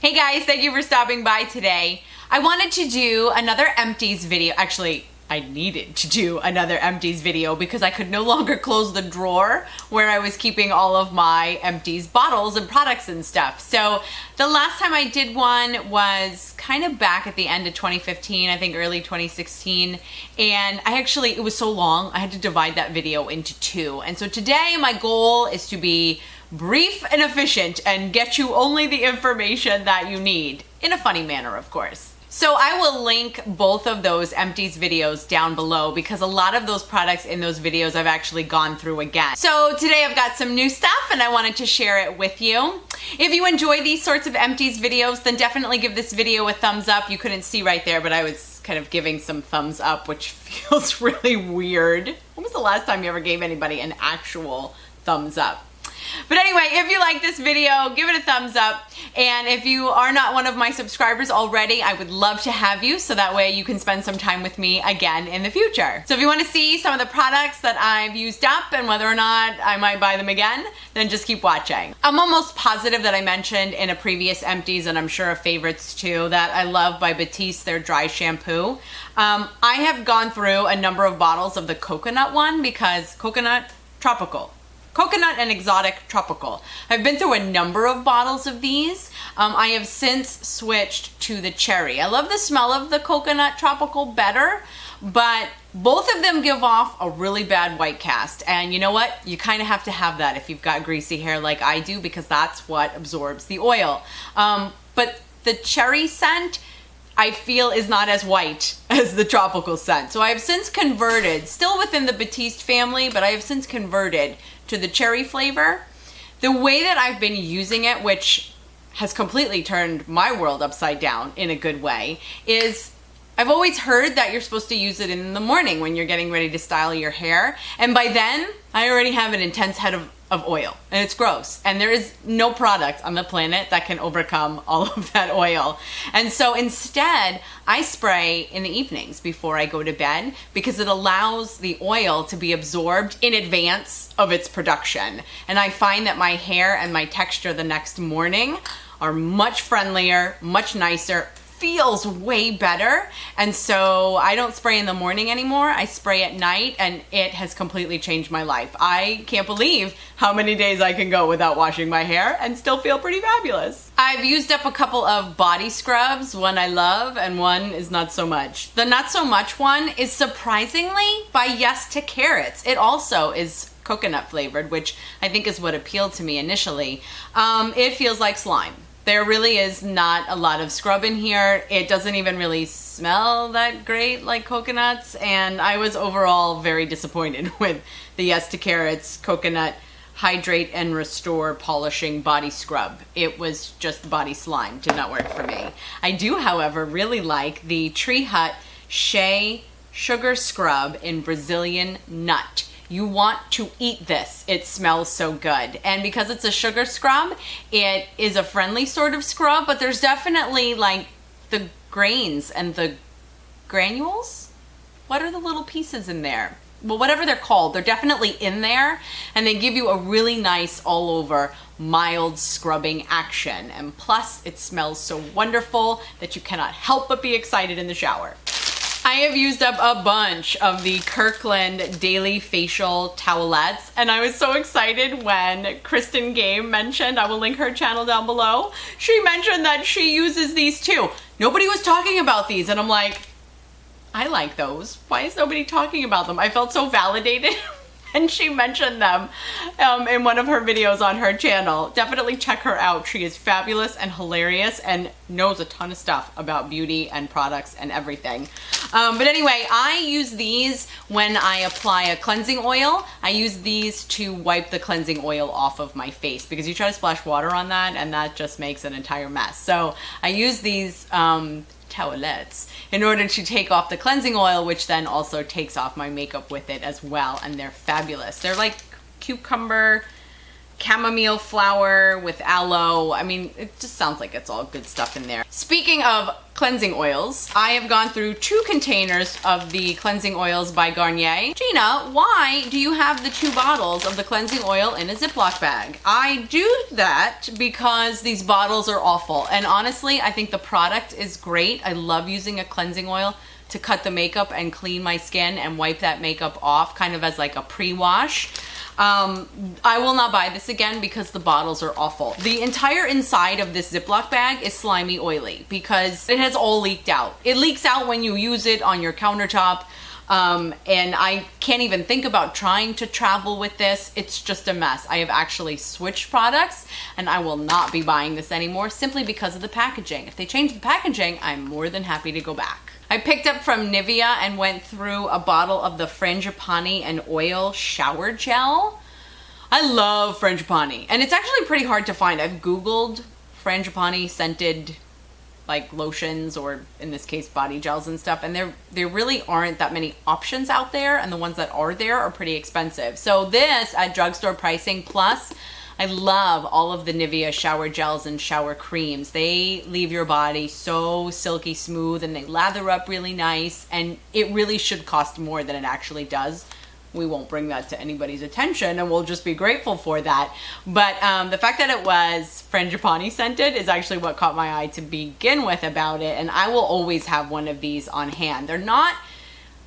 Hey guys, thank you for stopping by today. I wanted to do another Empties video. Actually, I needed to do another Empties video because I could no longer close the drawer where I was keeping all of my Empties bottles and products and stuff. So the last time I did one was kind of back at the end of 2015, I think early 2016. And it was so long, I had to divide that video into two. And so today my goal is to be brief and efficient and get you only the information that you need, in a funny manner, of course. So I will link both of those Empties videos down below because a lot of those products in those videos I've actually gone through again. So today I've got some new stuff and I wanted to share it with you. If you enjoy these sorts of Empties videos, then definitely give this video a thumbs up. You couldn't see right there, but I was kind of giving some thumbs up, which feels really weird. When was the last time you ever gave anybody an actual thumbs up? But anyway, if you like this video, give it a thumbs up. And if you are not one of my subscribers already, I would love to have you so that way you can spend some time with me again in the future. So if you want to see some of the products that I've used up and whether or not I might buy them again, then just keep watching. I'm almost positive that I mentioned in a previous Empties, and I'm sure of favorites too, that I love by Batiste, their dry shampoo. I have gone through a number of bottles of the coconut one because coconut and exotic tropical. I've been through a number of bottles of these. I have since switched to the cherry. I love the smell of the coconut tropical better, but both of them give off a really bad white cast. And you know what? You kind of have to have that if you've got greasy hair like I do, because that's what absorbs the oil. But the cherry scent, I feel, is not as white as the tropical scent. So I have since converted, still within the Batiste family, but I have since converted to the cherry flavor. The way that I've been using it, which has completely turned my world upside down in a good way, is I've always heard that you're supposed to use it in the morning when you're getting ready to style your hair. And by then, I already have an intense head of oil, and it's gross. And there is no product on the planet that can overcome all of that oil. And so instead, I spray in the evenings before I go to bed because it allows the oil to be absorbed in advance of its production. And I find that my hair and my texture the next morning are much friendlier, much nicer, feels way better. And so I don't spray in the morning anymore. I spray at night, and it has completely changed my life. I can't believe how many days I can go without washing my hair and still feel pretty fabulous. I've used up a couple of body scrubs. One I love and one is not so much. The not so much one is surprisingly by Yes to Carrots. It also is coconut flavored, which I think is what appealed to me initially. It feels like slime. There really is not a lot of scrub in here. It doesn't even really smell that great like coconuts, and I was overall very disappointed with the Yes to Carrots Coconut Hydrate and Restore Polishing Body Scrub. It was just body slime, did not work for me. I do, however, really like the Tree Hut Shea Sugar Scrub in Brazilian Nut. You want to eat this. It smells so good. And because it's a sugar scrub, it is a friendly sort of scrub, but there's definitely like the grains and the granules. What are the little pieces in there? Well, whatever they're called, they're definitely in there, and they give you a really nice all over mild scrubbing action. And plus it smells so wonderful that you cannot help but be excited in the shower. I have used up a bunch of the Kirkland Daily Facial Towelettes, and I was so excited when Kristen Game mentioned, I will link her channel down below, she mentioned that she uses these too. Nobody was talking about these, and I'm like, I like those. Why is nobody talking about them? I felt so validated and she mentioned them in one of her videos on her channel. Definitely check her out. She is fabulous and hilarious and knows a ton of stuff about beauty and products and everything. But anyway, I use these when I apply a cleansing oil. I use these to wipe the cleansing oil off of my face because you try to splash water on that and that just makes an entire mess. So I use these Towelettes in order to take off the cleansing oil, which then also takes off my makeup with it as well, and they're fabulous. They're like cucumber chamomile flower with aloe. I mean, it just sounds like it's all good stuff in there. Speaking of cleansing oils, I have gone through 2 containers of the cleansing oils by Garnier. Gina, why do you have the 2 bottles of the cleansing oil in a Ziploc bag? I do that because these bottles are awful. And honestly, I think the product is great. I love using a cleansing oil to cut the makeup and clean my skin and wipe that makeup off kind of as like a pre-wash. I will not buy this again because the bottles are awful. The entire inside of this Ziploc bag is slimy oily because it has all leaked out. It leaks out when you use it on your countertop. And I can't even think about trying to travel with this. It's just a mess. I have actually switched products and I will not be buying this anymore simply because of the packaging. If they change the packaging, I'm more than happy to go back. I picked up from Nivea and went through a bottle of the Frangipani and Oil Shower Gel. I love Frangipani, and it's actually pretty hard to find. I've Googled Frangipani scented like lotions, or in this case body gels and stuff, and there really aren't that many options out there, and the ones that are there are pretty expensive. So this at drugstore pricing, plus I love all of the Nivea shower gels and shower creams. They leave your body so silky smooth and they lather up really nice, and it really should cost more than it actually does. We won't bring that to anybody's attention and we'll just be grateful for that. But the fact that it was Frangipani scented is actually what caught my eye to begin with about it, and I will always have one of these on hand. They're not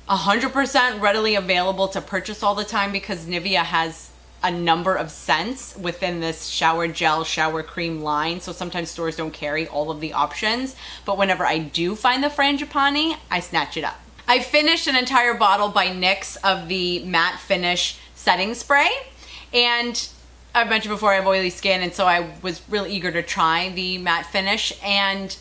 100% readily available to purchase all the time because Nivea has a number of scents within this shower gel, shower cream line. So sometimes stores don't carry all of the options, but whenever I do find the Frangipani, I snatch it up. I finished an entire bottle by NYX of the matte finish setting spray. And I've mentioned before I have oily skin, and so I was really eager to try the matte finish. And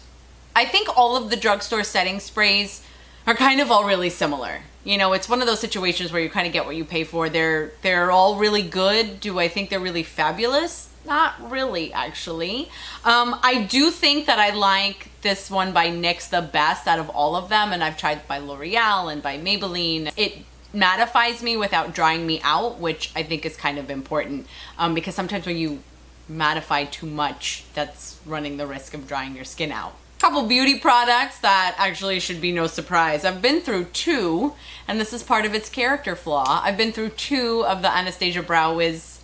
I think all of the drugstore setting sprays are kind of all really similar. You know, it's one of those situations where you kind of get what you pay for. They're all really good. Do I think they're really fabulous? Not really, actually. I do think that I like this one by NYX the best out of all of them, and I've tried by L'Oreal and by Maybelline. It mattifies me without drying me out, which I think is kind of important, because sometimes when you mattify too much, that's running the risk of drying your skin out. Couple beauty products that actually should be no surprise. I've been through 2, and this is part of its character flaw. I've been through 2 of the Anastasia Brow Wizzes.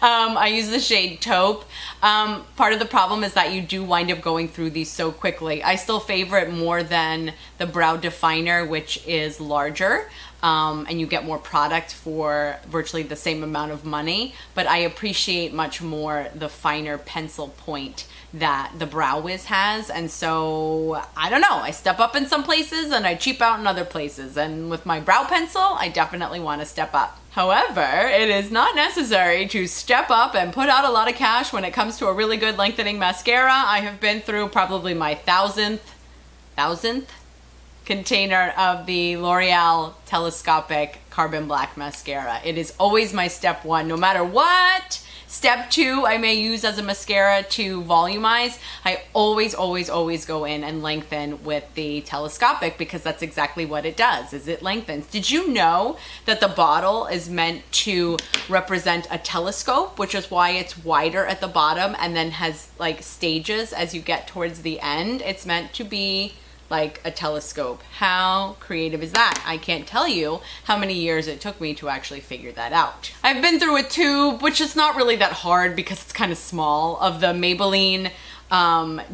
I use the shade Taupe. Part of the problem is that you do wind up going through these so quickly. I still favor it more than the Brow Definer, which is larger. And you get more product for virtually the same amount of money, but I appreciate much more the finer pencil point that the Brow Wiz has. And so I don't know, I step up in some places and I cheap out in other places, and with my brow pencil I definitely want to step up. However, it is not necessary to step up and put out a lot of cash when it comes to a really good lengthening mascara. I have been through probably my thousandth container of the L'Oreal Telescopic Carbon Black Mascara. It is always my step 1, no matter what step 2 I may use as a mascara to volumize. I always go in and lengthen with the Telescopic, because that's exactly what it does, is it lengthens. Did you know that the bottle is meant to represent a telescope, which is why it's wider at the bottom and then has like stages as you get towards the end? It's meant to be like a telescope. How creative is that? I can't tell you how many years it took me to actually figure that out. I've been through a tube, which is not really that hard because it's kind of small, of the Maybelline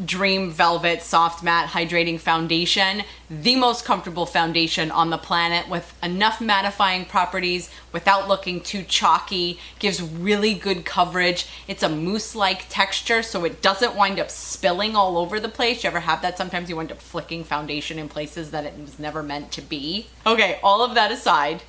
Dream Velvet Soft Matte Hydrating Foundation. The most comfortable foundation on the planet, with enough mattifying properties without looking too chalky, gives really good coverage. It's a mousse-like texture, so it doesn't wind up spilling all over the place. You ever have that? Sometimes you wind up flicking foundation in places that it was never meant to be. Okay, all of that aside,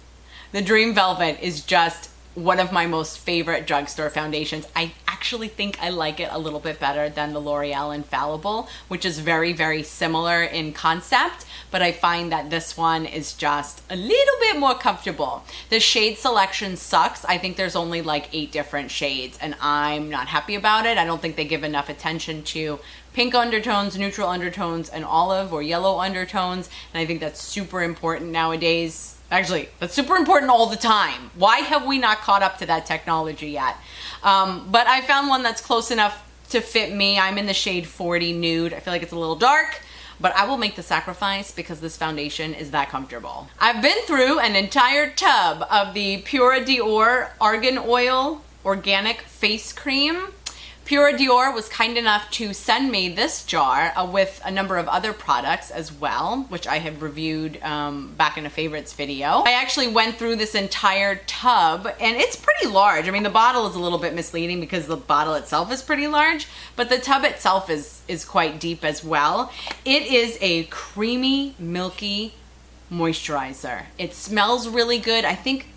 the Dream Velvet is just one of my most favorite drugstore foundations. I actually think I like it a little bit better than the L'Oreal Infallible, which is very similar in concept, but I find that this one is just a little bit more comfortable. The shade selection sucks. I think there's only like 8 different shades, and I'm not happy about it. I don't think they give enough attention to pink undertones, neutral undertones, and olive or yellow undertones, and I think that's super important nowadays. Actually, that's super important all the time. Why have we not caught up to that technology yet? But I found one that's close enough to fit me. I'm in the shade 40 Nude. I feel like it's a little dark, but I will make the sacrifice because this foundation is that comfortable. I've been through an entire tub of the Pura Dior Argan Oil Organic Face Cream. Pura Dior was kind enough to send me this jar with a number of other products as well, which I have reviewed back in a favorites video. I actually went through this entire tub, and it's pretty large. I mean, the bottle is a little bit misleading because the bottle itself is pretty large, but the tub itself is quite deep as well. It is a creamy, milky moisturizer. It smells really good. I think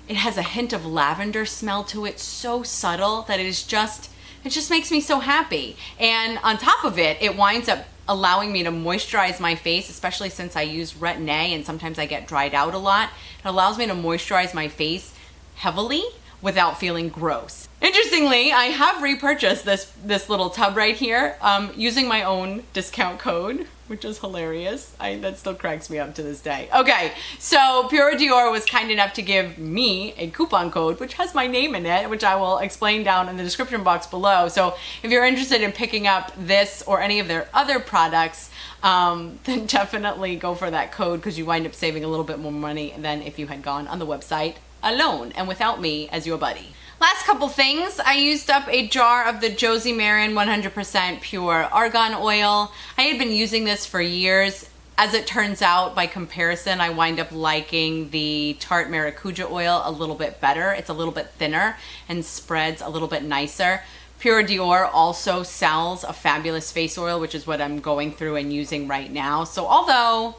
it has a hint of lavender smell to it, so subtle that it just makes me so happy. And on top of it, it winds up allowing me to moisturize my face, especially since I use Retin-A and sometimes I get dried out a lot. It allows me to moisturize my face heavily without feeling gross. Interestingly, I have repurchased this little tub right here using my own discount code, which is hilarious. That still cracks me up to this day. Okay, so Pura Dior was kind enough to give me a coupon code, which has my name in it, which I will explain down in the description box below. So if you're interested in picking up this or any of their other products, then definitely go for that code because you wind up saving a little bit more money than if you had gone on the website alone and without me as your buddy. Last couple things, I used up a jar of the Josie Maran 100% pure argan oil. I had been using this for years. As it turns out, by comparison, I wind up liking the Tarte Maracuja oil a little bit better. It's a little bit thinner and spreads a little bit nicer. Pura Dior also sells a fabulous face oil, which is what I'm going through and using right now. So although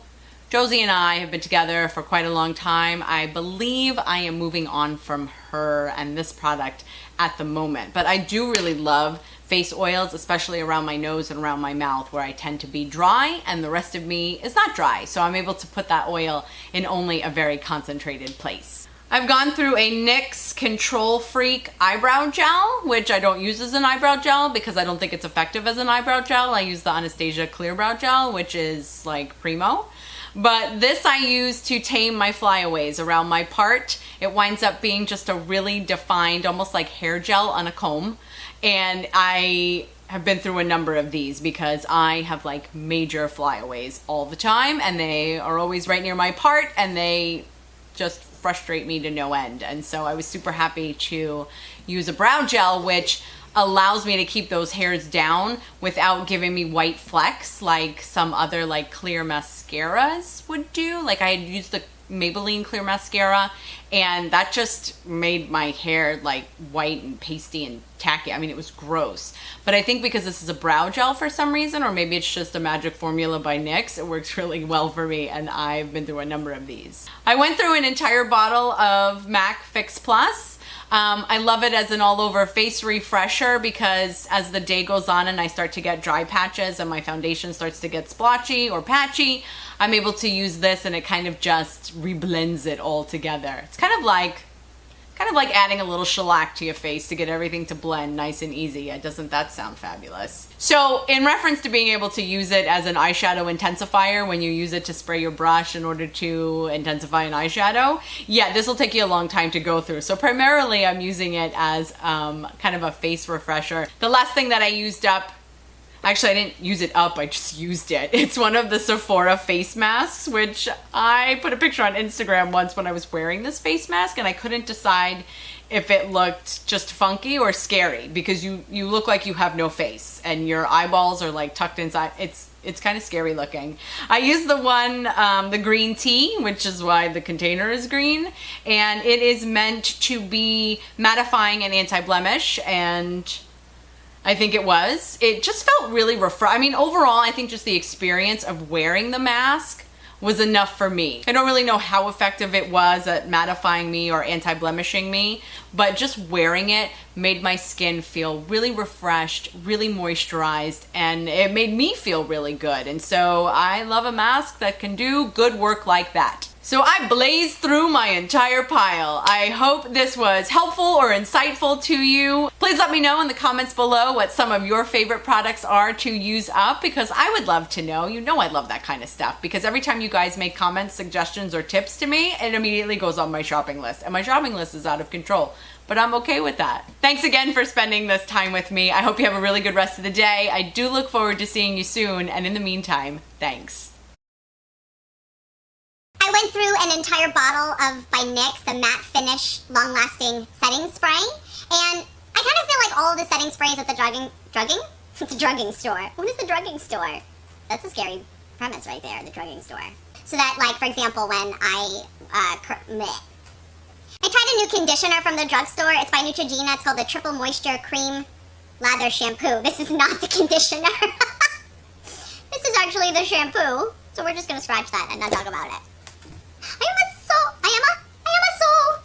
Josie and I have been together for quite a long time, I believe I am moving on from her and this product at the moment. But I do really love face oils, especially around my nose and around my mouth where I tend to be dry and the rest of me is not dry. So I'm able to put that oil in only a very concentrated place. I've gone through a NYX Control Freak eyebrow gel, which I don't use as an eyebrow gel because I don't think it's effective as an eyebrow gel. I use the Anastasia Clear Brow Gel, which is like primo. But this I use to tame my flyaways around my part. It winds up being just a really defined, almost like hair gel on a comb. And I have been through a number of these because I have like major flyaways all the time and they are always right near my part and they just frustrate me to no end. And so I was super happy to use a brow gel, which allows me to keep those hairs down without giving me white flecks like some other like clear mascaras would do. Like I had used the Maybelline clear mascara and that just made my hair like white and pasty and tacky. I mean, it was gross. But I think because this is a brow gel for some reason, or maybe it's just a magic formula by NYX, it works really well for me and I've been through a number of these. I went through an entire bottle of MAC Fix Plus. I love it as an all-over face refresher because as the day goes on and I start to get dry patches and my foundation starts to get splotchy or patchy, I'm able to use this and it kind of just reblends it all together. It's kind of like adding a little shellac to your face to get everything to blend nice and easy. Doesn't that sound fabulous? So in reference to being able to use it as an eyeshadow intensifier when you use it to spray your brush in order to intensify an eyeshadow, yeah, this will take you a long time to go through. So primarily I'm using it as kind of a face refresher. The last thing that I used up, actually, I didn't use it up, I just used it. It's one of the Sephora face masks, which I put a picture on Instagram once when I was wearing this face mask and I couldn't decide if it looked just funky or scary because you look like you have no face and your eyeballs are like tucked inside. It's kind of scary looking. I used the one, the green tea, which is why the container is green, and it is meant to be mattifying and anti-blemish, and I think it was. It just felt really refreshing. I mean, overall, I think just the experience of wearing the mask was enough for me. I don't really know how effective it was at mattifying me or anti-blemishing me, but just wearing it made my skin feel really refreshed, really moisturized, and it made me feel really good. And so I love a mask that can do good work like that. So I blazed through my entire pile. I hope this was helpful or insightful to you. Please let me know in the comments below what some of your favorite products are to use up, because I would love to know. You know I love that kind of stuff, because every time you guys make comments, suggestions, or tips to me, it immediately goes on my shopping list. And my shopping list is out of control, but I'm okay with that. Thanks again for spending this time with me. I hope you have a really good rest of the day. I do look forward to seeing you soon, and in the meantime, thanks. I went through an entire bottle of by NYX, the matte finish long-lasting setting spray, and I kind of feel like all of the setting sprays at the the drugging store. What is the drugging store? That's a scary premise right there, the drugging store. So that, like, for example, when I tried a new conditioner from the drugstore. It's by Neutrogena. It's called the Triple Moisture Cream Lather Shampoo. This is not the conditioner. This is actually the shampoo. So we're just gonna scratch that and not talk about it. I am a soul.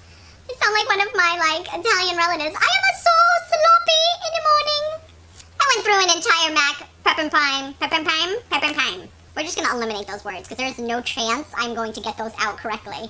I sound like one of my, like, Italian relatives. I am a soul sloppy in the morning. I went through an entire MAC prep and prime. We're just gonna eliminate those words because there's no chance I'm going to get those out correctly.